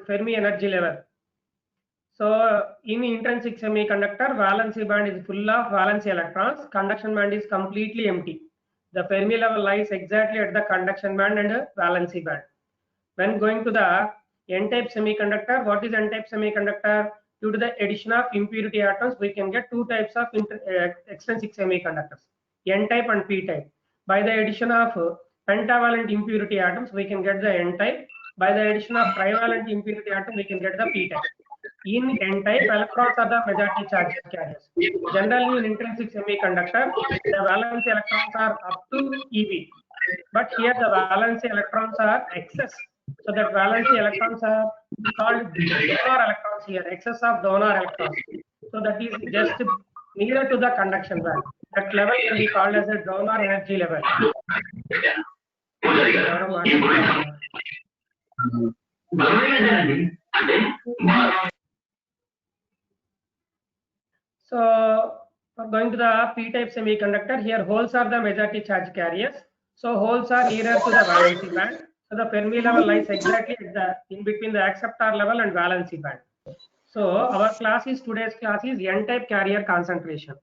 Fermi energy level. So in intrinsic semiconductor, valency band is full of valency electrons, conduction band is completely empty. The Fermi level lies exactly at the conduction band and valency band. When going to the n-type semiconductor, what is n-type semiconductor? Due to the addition of impurity atoms, we can get two types of extrinsic semiconductors, n-type and p-type. By the addition of pentavalent impurity atoms, we can get the n-type. By the addition of trivalent impurity atom, we can get the p-type. In n-type, electrons are the majority charge carriers. Generally, in intrinsic semiconductor, the valence electrons are up to eV, but here the valence electrons are excess. So that valence electrons are called donor electrons here, excess of donor electrons. So that is just nearer to the conduction band. That level can be called as a donor energy level. So going to the p-type semiconductor, here holes are the majority charge carriers. So holes are nearer to the valency band. So the Fermi level lies exactly at in between the acceptor level and valency band. So our today's class is n-type carrier concentration.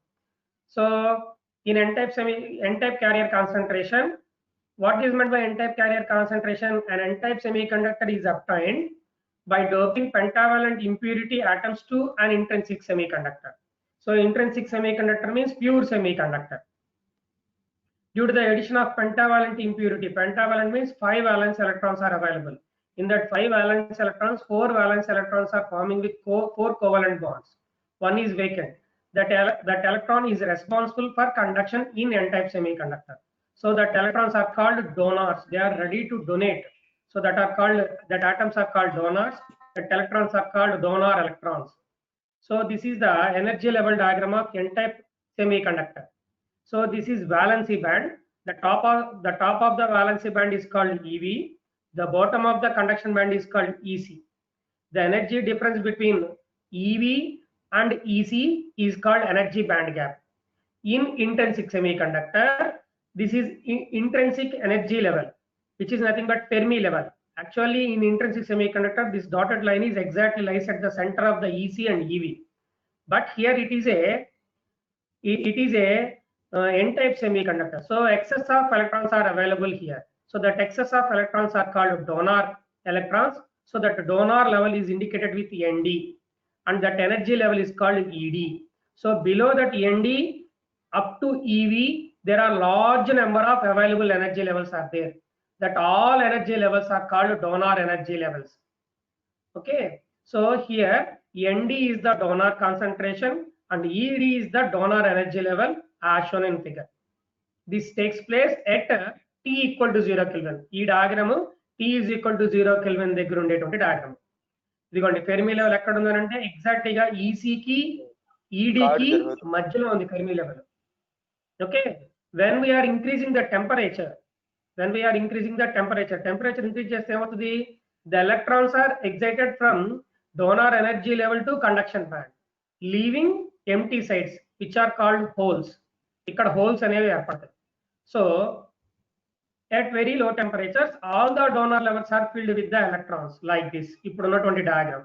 So in n-type carrier concentration, what is meant by n-type carrier concentration? An n-type semiconductor is obtained by doping pentavalent impurity atoms to an intrinsic semiconductor. So intrinsic semiconductor means pure semiconductor. Due to the addition of pentavalent impurity, pentavalent means 5 valence electrons are available. In that 5 valence electrons, 4 valence electrons are forming with 4 covalent bonds. One is vacant. That electron is responsible for conduction in n-type semiconductor. So that electrons are called donors. They are ready to donate. So that atoms are called donors. That electrons are called donor electrons. So this is the energy level diagram of n-type semiconductor. So this is valency band. The top of the valency band is called EV. The bottom of the conduction band is called EC. The energy difference between EV and EC is called energy band gap. In intrinsic semiconductor, this is intrinsic energy level, which is nothing but Fermi level. Actually, in intrinsic semiconductor, this dotted line is exactly lies at the center of the EC and EV. But here it is a n-type semiconductor. So excess of electrons are available here. So that excess of electrons are called donor electrons. So that donor level is indicated with ND, and that energy level is called ED. So below that ND up to EV, there are large number of available energy levels are there. That all energy levels are called donor energy levels. Okay. So here ND is the donor concentration and ED is the donor energy level as shown in figure. This takes place at T equal to 0 Kelvin. Ee diagram T is equal to 0 Kelvin దగ్గర ఉండేటువంటి diagram. ఇదిగోండి Fermi level ఎక్కడ ఉందనంటే exact గా EC కి ED కి మధ్యలో ఉంది Fermi level. Okay. When we are increasing the temperature, temperature increase చేస్తే ఏమవుతుంది? The electrons are excited from donor energy level to conduction band, leaving empty sites which are called holes. ఇక్కడ holes అనేవి ఏర్పడతాయి. So at very low temperatures, all the donor levels are filled with the electrons like this. ఇప్పుడు ఉన్నటువంటి diagram.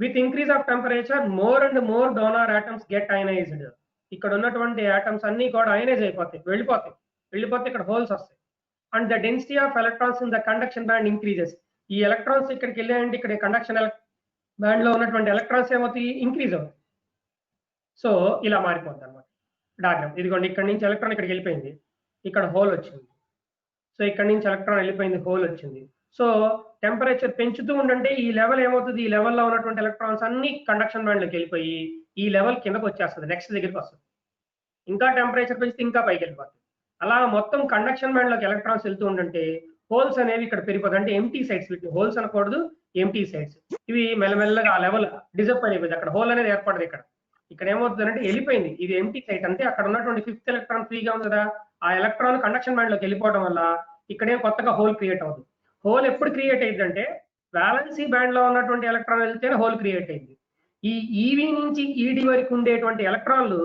With increase of temperature, more and more donor atoms get ionized. ఇక్కడ ఉన్నటువంటి atoms అన్ని కూడా ionise అయిపోతాయి, వెళ్ళిపోతే ఇక్కడ holes వస్తాయి. And the density of electrons in the conduction band increases. ఈ ఎలక్ట్రాన్స్ ఇక్కడికి వెళ్ళాయంటే ఇక్కడ కండక్షన్ బ్యాండ్ లో ఉన్నటువంటి ఎలక్ట్రాన్స్ ఏమవుతాయి? ఇంక్రీజ్ అవుతాయి. సో ఇలా మారిపోతుంది అనమాట డయాగ్రామ్. ఇదిగోండి ఇక్కడ నుంచి ఎలక్ట్రాన్ ఇక్కడికి వెళ్ళిపోయింది, ఇక్కడ హోల్ వచ్చింది. సో ఇక్కడ నుంచి ఎలక్ట్రాన్ వెళ్ళిపోయింది, హోల్ వచ్చింది. సో టెంపరేచర్ పెంచుతూ ఉండంటే ఈ లెవెల్ ఏమవుతుంది? ఈ లెవెల్లో ఉన్నటువంటి ఎలక్ట్రాన్స్ అన్ని కండక్షన్ బ్యాండ్ లోకి వెళ్ళిపోయి ఈ లెవెల్ కిందకు వచ్చేస్తుంది, నెక్స్ట్ దగ్గరికి వస్తుంది. ఇంకా టెంపరేచర్ పెంచితే ఇంకా పైకి వెళ్ళిపోతుంది. అలా మొత్తం కండక్షన్ బ్యాండ్ లోకి ఎలక్ట్రాన్స్ వెళ్తూ ఉండంటే హోల్స్ అనేవి ఇక్కడ పెరిగిపోతాయి. అంటే ఎంటీ సైడ్స్, వీటిని హోల్స్ అనకూడదు, ఎంటీ సైడ్స్. ఇవి మెల్లమెల్లగా ఆ లెవెల్ డిజప్ అయిపోయింది, అక్కడ హోల్ అనేది ఏర్పడదు. ఇక్కడ ఏమవుతుంది అంటే వెళ్ళిపోయింది, ఇది ఎంటీ సైట్. అంటే అక్కడ ఉన్నటువంటి 5th ఎలక్ట్రాన్ ఫ్రీగా ఉంది కదా, ఆ ఎలక్ట్రాన్ కండక్షన్ బ్యాండ్ లోకి వెళ్ళిపోవడం వల్ల ఇక్కడేం కొత్తగా హోల్ క్రియేట్ అవుతుంది. హోల్ ఎప్పుడు క్రియేట్ అయింది అంటే వాలెన్సీ బ్యాండ్ లో ఉన్నటువంటి ఎలక్ట్రాన్ వెళ్తేనే హోల్ క్రియేట్ అయింది. ఈ ఈవీ నుంచి ఈడి వరకు ఉండేటువంటి ఎలక్ట్రాన్లు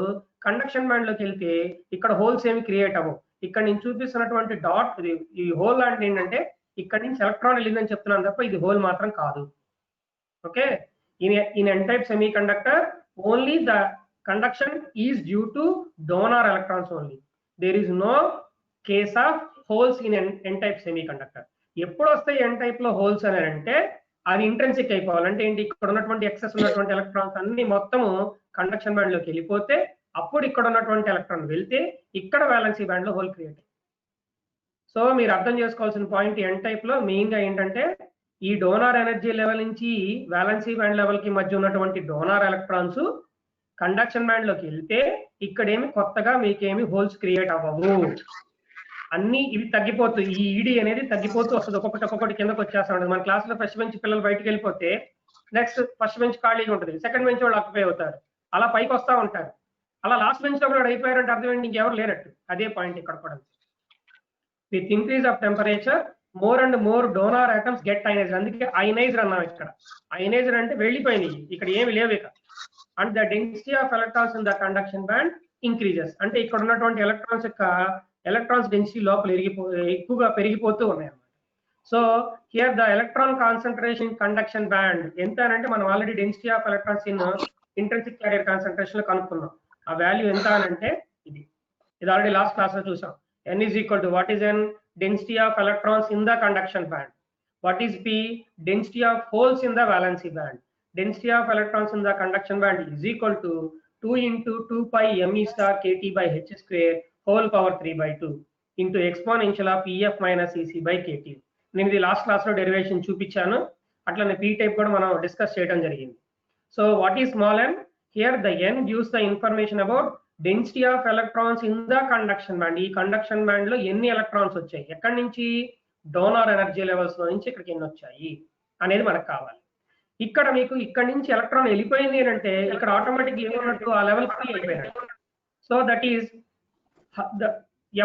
కండక్షన్ బ్యాండ్ లోకి వెళ్తే ఇక్కడ హోల్స్ ఏమి క్రియేట్ అవ్వవు. ఇక్కడ నేను చూపిస్తున్నటువంటి డాట్ ఈ హోల్ అంటే ఏంటంటే ఇక్కడ నుంచి ఎలక్ట్రాన్ వెళ్ళిందని చెప్తున్నాను తప్ప ఇది హోల్ మాత్రం కాదు. Okay, in n-type semiconductor, only the conduction is due to donor electrons only. There is no case of holes in n-type semiconductor. ఎప్పుడు వస్తాయి n-type లో హోల్స్ అని అంటే అది ఇంట్రెన్సిక్ అయిపోవాలంటే ఏంటి, ఇక్కడ ఉన్నటువంటి ఎక్సెస్ ఉన్నటువంటి ఎలక్ట్రాన్స్ అన్ని మొత్తము కండక్షన్ బ్యాండ్ లోకి వెళ్ళిపోతే అప్పుడు ఇక్కడ ఉన్నటువంటి ఎలక్ట్రాన్ వెళ్తే ఇక్కడ వ్యాలెన్సీ బ్యాండ్ లో హోల్ క్రియేట్. సో మీరు అర్థం చేసుకోవాల్సిన పాయింట్ n-type లో మెయిన్ గా ఏంటంటే ఈ డోనార్ ఎనర్జీ లెవెల్ నుంచి వ్యాలెన్సీ బ్యాండ్ లెవెల్ కి మధ్య ఉన్నటువంటి డోనార్ ఎలక్ట్రాన్స్ కండక్షన్ బ్యాండ్ లోకి వెళ్తే ఇక్కడేమి కొత్తగా మీకేమి హోల్స్ క్రియేట్ అవ్వవు, అన్ని ఇవి తగ్గిపోతాయి. ఈ ఈడీ అనేది తగ్గిపోతూ వస్తుంది, ఒక్కొక్కటి కిందకి వచ్చేస్తా ఉంటుంది. మన క్లాస్ లో ఫస్ట్ బెంచ్ పిల్లలు బయటకు వెళ్ళిపోతే నెక్స్ట్ ఫస్ట్ బెంచ్ ఖాళీగా ఉంటుంది, సెకండ్ బెంచ్ వాళ్ళు ఆక్యుపై అవుతారు, అలా పైకి వస్తా ఉంటారు. అలా లాస్ట్ బెంచ్ లో కూడా అయిపోయారంటే అర్థం ఏంటి, ఇంకెవరు లేనట్టు. అదే పాయింట్ ఇక్కడ కూడా. With increase of temperature more and more donor items get ionised. అందుకే అయనైజ్డ్ అన్నాం ఇక్కడ. అయనైజ్డ్ అంటే వెళ్ళిపోయినాయి, ఇక్కడ ఏమి లేవు ఇక. And the density of electrons in the conduction band increases. అంటే ఇక్కడ ఉన్నటువంటి ఎలక్ట్రాన్స్ యొక్క ఎలక్ట్రాన్స్ డెన్సిటీ లోపల ఎక్కువగా పెరిగిపోతూ ఉన్నాయి అన్నమాట. So here the electron concentration conduction band ఎంత అని అంటే మనం already density of electrons in intrinsic carrier concentration లో కనుక్కున్నాం. ఆ వాల్యూ ఎంత అని అంటే ఇది ఆల్రెడీ లాస్ట్ క్లాస్ లో చూసాం. n is equal to what is n, density of electrons in the conduction band. What is p, density of holes in the valency band. Density of electrons in the conduction band is equal to 2 into 2 pi me star kt by h square whole power 3 by 2 into exponential of ef minus ec by kt. నేను ఇది last class లో derivation చూపించాను, అట్లనే p type కూడా మనం discuss చేయడం జరిగింది. So what is small n? Here the n gives the information about density of electrons in the conduction band. ఈ కండక్షన్ బ్యాండ్ లో ఎన్ని ఎలక్ట్రాన్స్ వచ్చాయి, ఎక్కడి నుంచి, డోనార్ ఎనర్జీ లెవెల్స్ లో నుంచి ఇక్కడికి ఎన్ని వచ్చాయి అనేది మనకు కావాలి. ఇక్కడ మీకు ఇక్కడ నుంచి ఎలక్ట్రాన్ వెళ్ళిపోయింది అని అంటే ఇక్కడ ఆటోమేటిక్ ఏమన్నట్టు ఆ లెవెల్ ఫ్రీ అయిపోయినట్టు. So that is the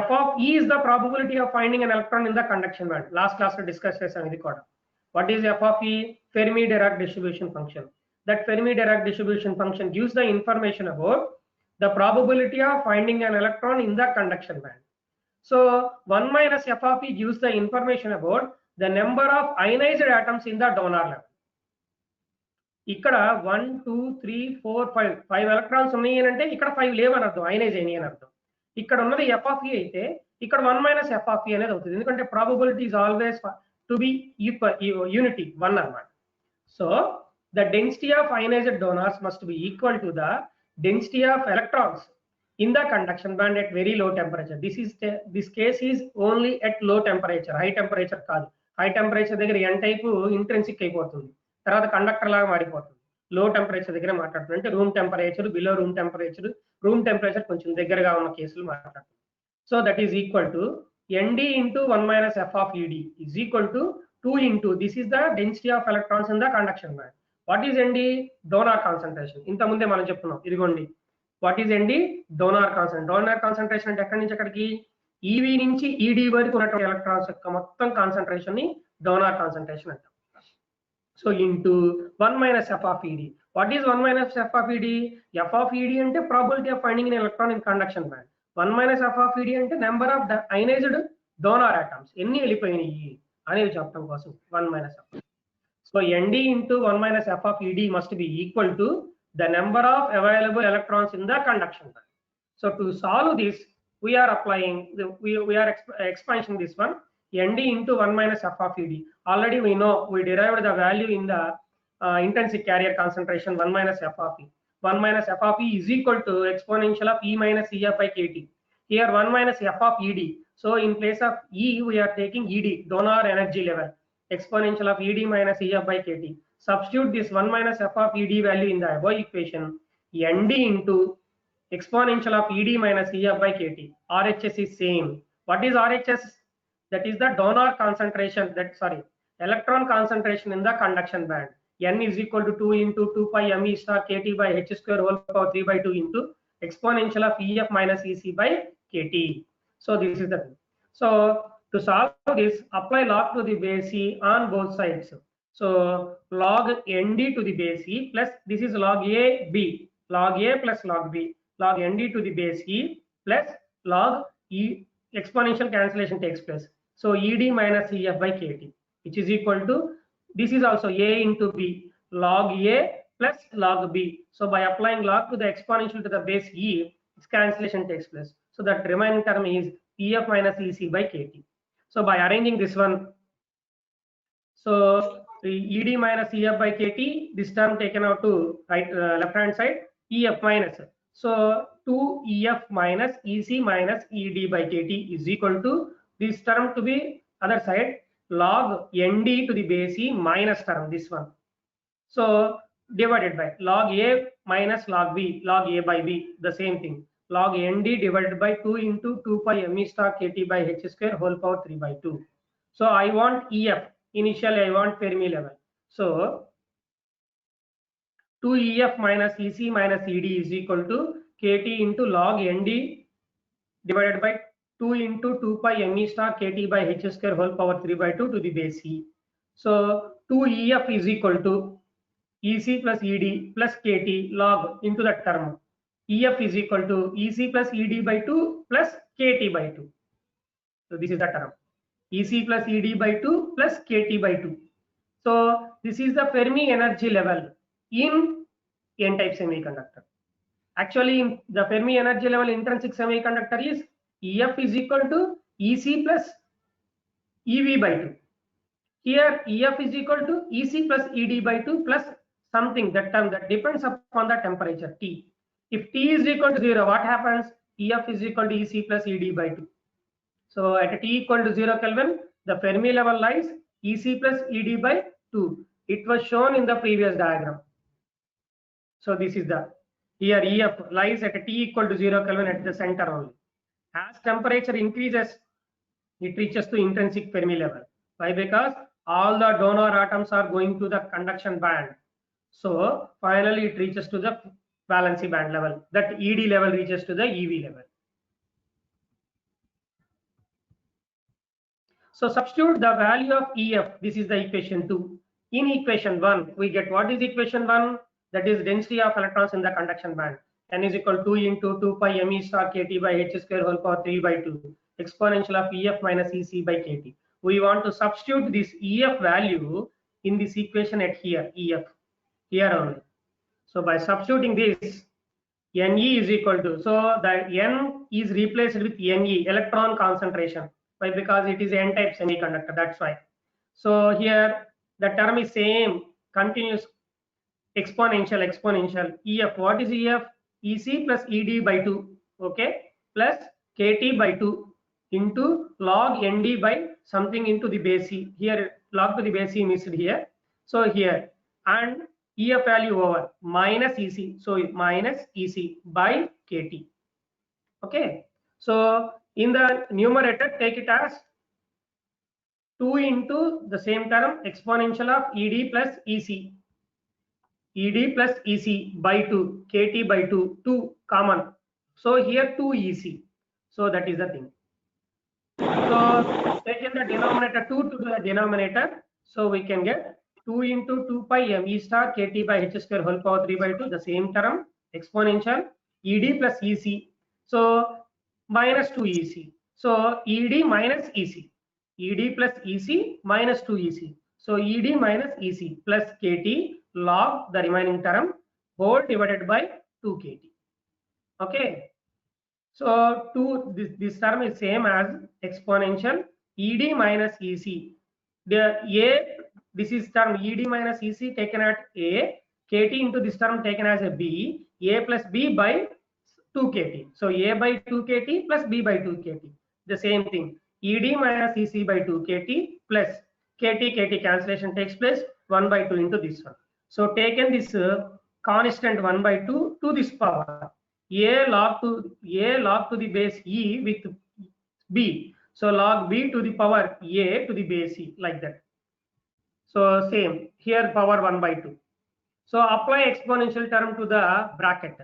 F of E is the probability of finding an electron in the conduction band. Last class లో డిస్కస్ చేసాం ఇది కూడా. What is F of E? Fermi Dirac distribution function. That Fermi Dirac distribution function gives the information about the probability of finding an electron in the conduction band. So 1 minus f of e gives the information about the number of ionized atoms in the donor level. ఇక్కడ 1 2 3 4 5 electrons ఉన్నాయి అని అంటే ఇక్కడ 5 లేవని అర్థం, ionise అయినాయి అని అర్థం. ఇక్కడ ఉన్నది ఎఫ్ ఆఫ్ ఈ అయితే ఇక్కడ 1 మైనస్ ఎఫ్ ఆఫ్ ఈ అనేది అవుతుంది, ఎందుకంటే probability is always to be unity 1 అన్నమాట. So the density of ionised donors must be equal to the density of electrons in the conduction band at very low temperature. This case is only at low temperature, high temperature కాదు. High temperature దగ్గర n type intrinsic అయిపోతుంది, తర్వాత conductor లాగా మారిపోతుంది. లో temperature దగ్గర మాట్లాడుతుంది అంటే room temperature, below room temperature కొంచెం దగ్గరగా ఉన్న కేసులు మాట్లాడుతుంది. So that is equal to nd into 1 minus f of ed is equal to 2 into this is the density of electrons in the conduction band. What is nd? Donor concentration. ఇంత ముందే మనం చెప్పుకున్నాం, ఇదిగోండి. What is nd? Donor concentration. Donor concentration అంటే ఎక్కడి నుంచి ఎక్కడికి, ఈవి నుంచి ఈడి వరకు ఉన్నటువంటి ఎలక్ట్రాన్స్ యొక్క మొత్తం కాన్సన్ట్రేషన్ ని డోనార్ కాన్సన్ట్రేషన్ అంటాం. So into 1 minus F of ED. What is 1 minus F of ED? F of ED అంటే probability of finding in electron in conduction band. 1 minus F of ED అంటే number of ionized donor atoms, ఎన్ని వెళ్ళిపోయినాయి అనేది చెప్పడం కోసం 1 minus F. So nd into 1 minus f of ed must be equal to the number of available electrons in the conduction band. So to solve this, we are applying we are expansion this one, nd into 1 minus f of ed. Already we know we derived the value in the intrinsic carrier concentration 1 minus f of e. 1 minus f of e is equal to exponential of e minus ef by kt. Here 1 minus f of ed. So in place of e we are taking ed, donor energy level. Exponential of ed minus ef by kt. Substitute this 1 minus f of ed value in the above equation. nd into exponential of ed minus ef by kt. RHS is same. What is RHS? That is the donor concentration, electron concentration in the conduction band. n is equal to 2 into 2 pi me star kt by h square whole power 3 by 2 into exponential of ef minus ec by kt. So this is the thing. So to solve this, apply log to the base e on both sides. So log nd to the base e plus this is log a b, log a plus log b, log nd to the base e plus log e, exponential cancellation takes place. So ed minus ef by kt, which is equal to, this is also a into b. log A plus log B. So by applying log to the exponential to the base E, its cancellation takes place. So that remaining term is EF minus EC by KT. So by arranging this one, so ED minus EF by KT, this term taken out to right left hand side, EF minus. So 2 EF minus EC minus ED by KT is equal to this term to be other side, log ND to the base E minus term, this one. So divided by log A minus log B, log A by B, the same thing. Log ND divided by 2 into 2 pi me star KT by H square whole power 3 by 2. So I want EF. Initially I want Fermi level. So 2 EF minus EC minus ED is equal to KT into log ND divided by 2 into 2 pi me star KT by H square whole power 3 by 2 to the base E. So 2 EF is equal to EC plus ED plus KT log into that term. EF is equal to EC plus ED by 2 plus KT by 2. So this is the term. EC plus ED by 2 plus KT by 2. So this is the Fermi energy level in N-type semiconductor. Actually, the Fermi energy level intrinsic semiconductor is EF is equal to EC plus EV by 2. Here EF is equal to EC plus ED by 2 plus something, that term that depends upon the temperature T. If T is equal to 0, what happens? EF is equal to EC plus ED by 2. So at T equal to 0 Kelvin, the Fermi level lies EC plus ED by 2. It was shown in the previous diagram. So this is the, here EF lies at T equal to 0 Kelvin at the center only. As temperature increases, it reaches to intrinsic Fermi level. Why? Because all the donor atoms are going to the conduction band. So finally it reaches to the valency band level. That ED level reaches to the EV level. So substitute the value of EF. This is the equation 2. In equation 1, we get, what is equation 1? That is density of electrons in the conduction band. N is equal to 2 into 2 pi me star KT by H square whole power 3 by 2. Exponential of EF minus EC by KT. We want to substitute this EF value in this equation at here, EF, here only. So by substituting this, Ne is equal to, so the N is replaced with Ne, electron concentration. Why? Because it is N-type semiconductor, that's why. So here the term is same, continuous, exponential, EF. What is EF? EC plus ED by 2, okay, plus KT by 2 into log ND by something into the base E. Here log to the base E missed here. So here, and EF value over minus EC. So minus EC by KT. Okay. So in the numerator, take it as 2 into the same term, exponential of ED plus EC. ED plus EC by 2, KT by 2, 2 common. So here 2 EC. So that is the thing. So take in the denominator 2 to the denominator. So we can get 2 into 2 pi me star KT by H square whole power 3 by 2, the same term, exponential ED plus EC. So minus 2 EC. So ED minus EC. ED plus EC minus 2 EC. So ED minus EC plus KT log the remaining term whole divided by 2 KT. Okay. So this term is same as exponential ED minus EC. The A, this is term ED minus EC taken at A, KT into this term taken as a B, A plus B by 2 KT. So A by 2 KT plus B by 2 KT. The same thing. ED minus EC by 2 KT plus KT cancellation takes place 1 by 2 into this one. So taken this constant 1 by 2 to this power. A log to the base E with B. So log B to the power A to the base E, like that. So same here, power 1 by 2. So apply exponential term to the bracket.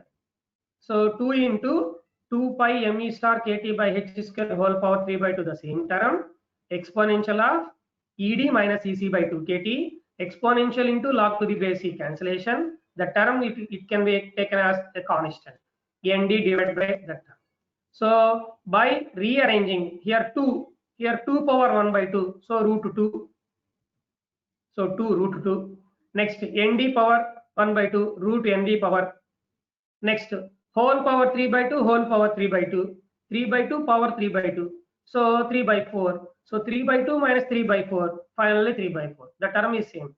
So 2 into 2 pi me star KT by H square whole power 3 by 2, the same term, exponential of ED minus EC by 2 KT, exponential into log to the base E cancellation. The term it can be taken as a constant, ND divided by that term. So by rearranging here 2 power 1 by 2, so root 2. So 2 root 2 Next, nd power 1 by 2 root nd power. Next, whole power 3 by 2 whole power 3 by 2, 3 by 2 power 3 by 2. So 3 by 4. So 3 by 2 minus 3 by 4. Finally 3 by 4. The term is same.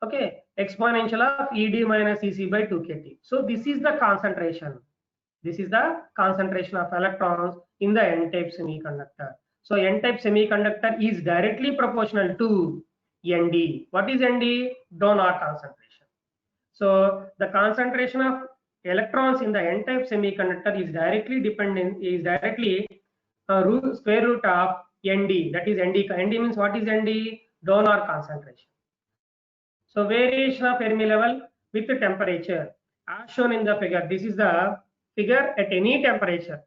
Okay, exponential of ed minus ec by 2 kt. So this is the concentration. This is the concentration of electrons in the n-type semiconductor. So n-type semiconductor is directly proportional to Nd. What is Nd? Donor concentration. So the concentration of electrons in the n-type semiconductor is directly square root of Nd. That is Nd. Nd means what is Nd? Donor concentration. So variation of Fermi level with the temperature as shown in the figure. This is the figure at any temperature.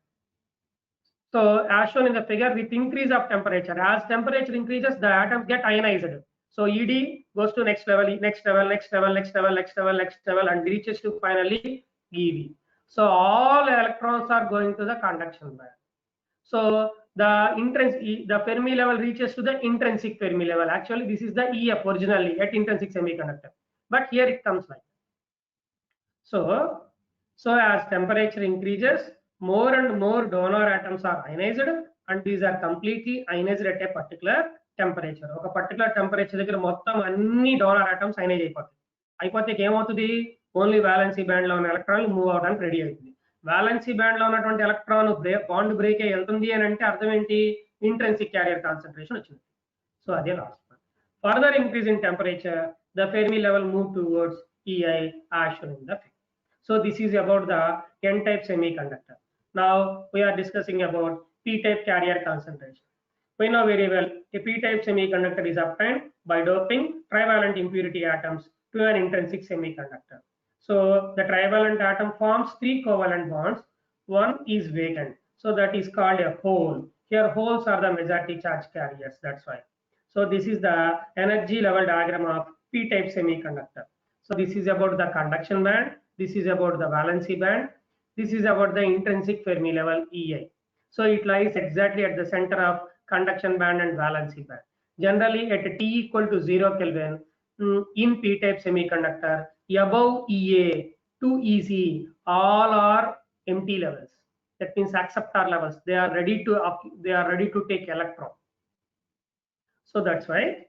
So as shown in the figure, with increase of temperature, as temperature increases, the atoms get ionized. So Ed goes to next level, next level, next level, next level, next level, next level, and reaches to finally Ev. So all electrons are going to the conduction band. So the Fermi level reaches to the intrinsic Fermi level. Actually, this is the EF originally at intrinsic semiconductor, but here it comes like. So as temperature increases, more and more donor atoms are ionized, and these are completely ionized at a particular temperature. ఒక particular temperature దగ్గర మొత్తం అన్ని donor atoms ionized అయిపోతాయి. అయిపోతే ఏమవుతుంది? Only valency band లో ఉన్న ఎలక్ట్రాన్లు మూవ్ అవడానికి రెడీ అవుతుంది. వాలెన్సీ బ్యాండ్ లో ఉన్నటువంటి ఎలక్ట్రాన్ బాండ్ బ్రేక్ అయ్యి వెళ్తుంది అని అంటే అర్థం ఏంటి? ఇంట్రెన్సిక్ క్యారియర్ కాన్సంట్రేషన్ వచ్చింది. సో అదే last point. Further increase in temperature the Fermi level move towards EI as shown in the figure. So this is about the n-type semiconductor. Now we are discussing about p-type carrier concentration. We know very well a p-type semiconductor is obtained by doping trivalent impurity atoms to an intrinsic semiconductor. So the trivalent atom forms 3 covalent bonds. One is vacant, so that is called a hole. Here holes are the majority charge carriers, that's why. So this is the energy level diagram of p-type semiconductor. So this is about the conduction band, this is about the valency band, this is about the intrinsic Fermi level EI. So it lies exactly at the center of conduction band and valency band. Generally at T equal to 0 Kelvin in p-type semiconductor, above EA to EC all are empty levels. That means acceptor levels. They are ready to take electron. So that's why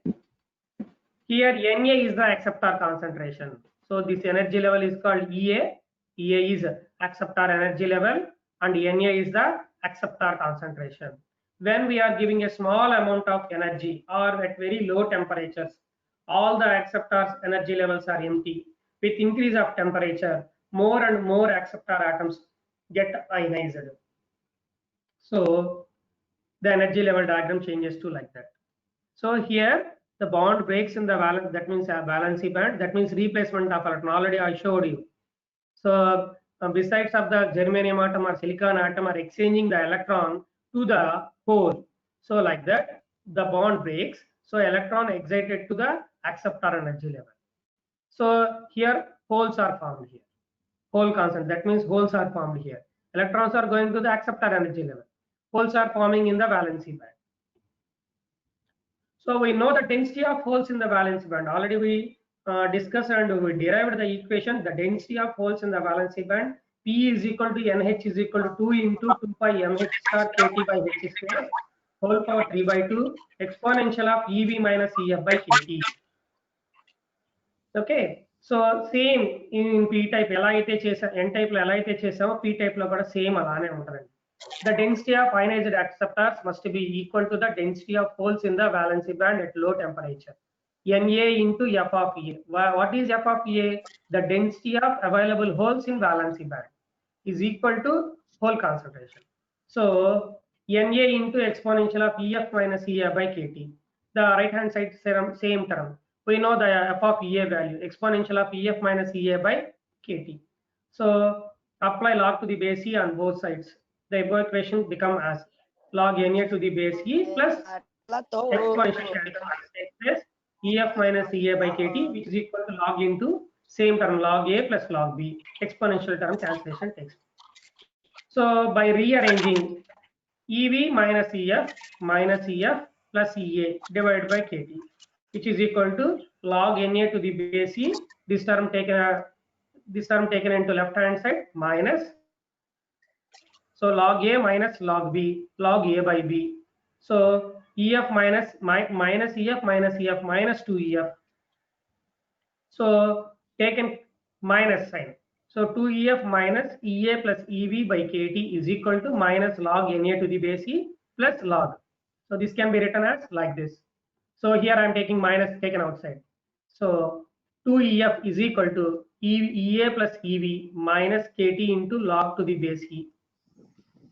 here Na is the acceptor concentration. So this energy level is called EA. EA is acceptor energy level and Na is the acceptor concentration. When we are giving a small amount of energy or at very low temperatures, all the acceptors energy levels are empty. With increase of temperature, more and more acceptor atoms get ionized. So the energy level diagram changes to like that. So here the bond breaks in the valence, that means a valency band, that means replacement of electron. Already I showed you. So besides of the germanium atom or silicon atom are exchanging the electron to the hole. So like that the bond breaks, so electron excited to the acceptor energy level. So here holes are formed here, hole constant, that means holes are formed here. Electrons are going to the acceptor energy level, holes are forming in the valency band. So we know the density of holes in the valence band. Already we discussed and we derived the equation. The density of holes in the valency band, P is equal to NH is equal to 2 into 2 pi mh star kT by h square whole power 3 by 2 exponential of EV minus EF by kT. Okay. So same in p-type ఎలా అయితే చేసా n-type లో ఎలా అయితే చేసామో p-type లో కూడా same అలానే ఉంటుందండి. The density of ionized acceptors must be equal to the density of holes in the valency band at low temperature. Na into F of E. What is F of E? The density of available holes in valency band is equal to hole concentration. So Na into exponential of EF minus EA by kT. The right hand side same term. We know the F of EA value, exponential of EF minus EA by kT. So apply log to the base E on both sides. The above equation become as log Na to the base E plus exponential plus EF minus EA by kT, which is equal to log into same term log A plus log B. Exponential term cancellation takes. So by rearranging EV minus EF plus EA divided by kT, which is equal to log Na to the base e, this term taken into left hand side minus, so log a minus log b, log a by b. So ef minus ef minus ef minus 2ef. So taken minus sign. So 2ef minus ea plus ev by kt is equal to minus log Na to the base e plus log. So this can be written as like this. So here I am taking minus taken outside. So 2ef is equal to ea plus ev minus kt into log to the base e.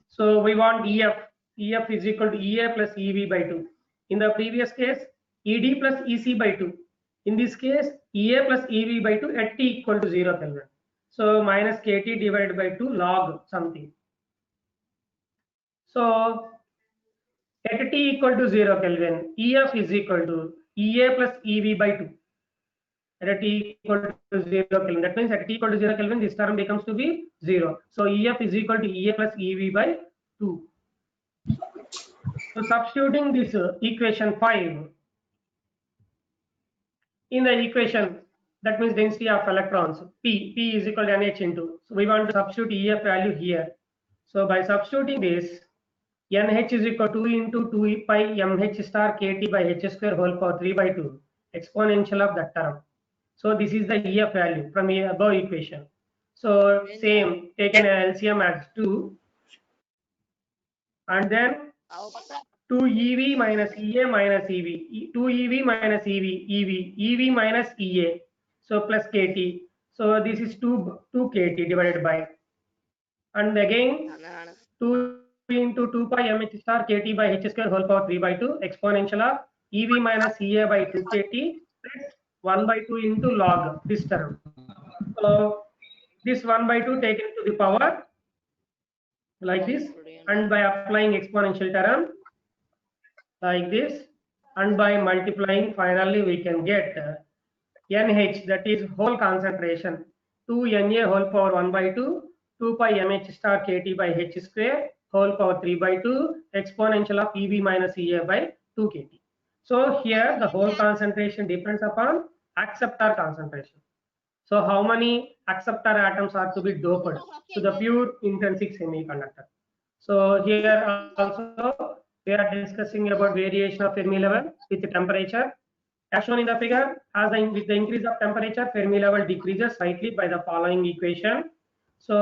So we want ef is equal to ea plus ev by 2. In the previous case, ed plus ec by 2. In this case, ea plus ev by 2 at t equal to 0 Kelvin. So minus kt divided by 2 log something. So at t equal to 0 Kelvin, ef is equal to ea plus ev by 2. At t equal to 0 Kelvin. That means at t equal to 0 Kelvin, this term becomes to be 0. So ef is equal to ea plus ev by 2. So substituting this equation 5 in the equation, that means density of electrons, P is equal to NH into. So we want to substitute EF value here. So by substituting this, NH is equal to 2 into 2 pi mH star KT by H square whole power 3 by 2 exponential of that term. So this is the EF value from the above equation. So same, taken LCM as 2 and then 2 EV minus EA minus EV, 2 EV minus EV minus EA, so plus KT. So this is 2 KT divided by, and again 2 into 2 pi mH star KT by H square whole power 3 by 2 exponential of EV minus EA by 2 KT plus 1 by 2 into log this term. So this 1 by 2 taken to the power like this, and by applying exponential term like this, and by multiplying finally we can get NH, that is whole concentration, 2 Na whole power 1 by 2 2 pi mH star KT by H square whole power 3 by 2 exponential of EV minus EA by 2 KT. So here the whole concentration depends upon acceptor concentration. So how many acceptor atoms are to be doped to the pure intrinsic semiconductor? So here also we are discussing about variation of Fermi level with the temperature. As shown in the figure, with the increase of temperature, Fermi level decreases slightly by the following equation. So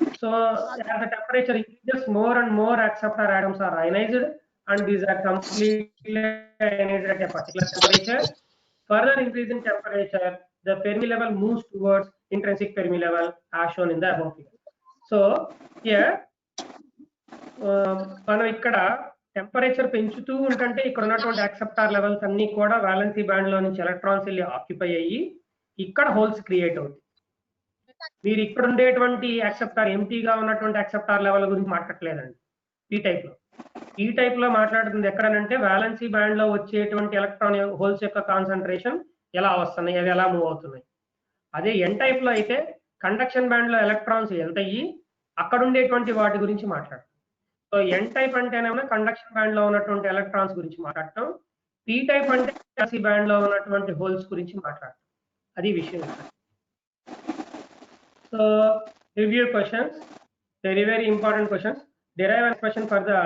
as the temperature increases, more and more acceptor atoms are ionized, and these are completely ionized at a particular temperature. Further increase in temperature, the Fermi level moves towards intrinsic Fermi level as shown in the above figure. So here మనం ఇక్కడ temperature పెంచుతూ ఉంటే ఇక్కడ ఉన్నటువంటి acceptor levels అన్ని కూడా valency band లో నుంచి ఎలక్ట్రాన్స్ వెళ్ళి ఆక్యుపై అయ్యి ఇక్కడ హోల్స్ క్రియేట్ అవుతాయి. మీరు ఇక్కడ ఉండేటువంటి యాక్సెప్టార్ ఎంటీగా ఉన్నటువంటి యాక్సెప్టార్ లెవెల్ గురించి మాట్లాడలేదండి. ఈ టైప్ లో మాట్లాడుతుంది ఎక్కడనంటే వాలెన్సీ బ్యాండ్ లో వచ్చేటువంటి ఎలక్ట్రాన్ హోల్స్ యొక్క కాన్సన్ట్రేషన్ ఎలా వస్తున్నాయి, అవి ఎలా మూవ్ అవుతున్నాయి. అదే ఎన్ టైప్ లో అయితే కండక్షన్ బ్యాండ్ లో ఎలక్ట్రాన్స్ ఎంత అయ్యి అక్కడ ఉండేటువంటి వాటి గురించి మాట్లాడతాం. సో ఎన్ టైప్ అంటేనేమో కండక్షన్ బ్యాండ్ లో ఉన్నటువంటి ఎలక్ట్రాన్స్ గురించి మాట్లాడటం, పీ టైప్ అంటే వాలెన్సీ బ్యాండ్ లో ఉన్నటువంటి హోల్స్ గురించి మాట్లాడటం. అది విషయం. So review questions, very important questions. Derive an expression for the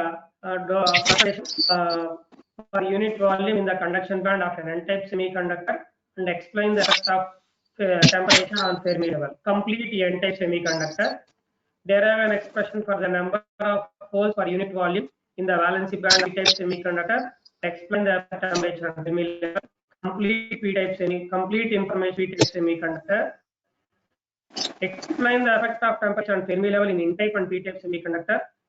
for unit volume in the conduction band of an n-type semiconductor and explain the effect of temperature on Fermi level. Complete n-type semiconductor. Derive an expression for the number of holes per unit volume in the valency band p-type semiconductor. Explain the temperature on Fermi level. Complete information p-type semiconductor. Explain the effect of temperature on Fermi level in n-type and p-type semiconductor.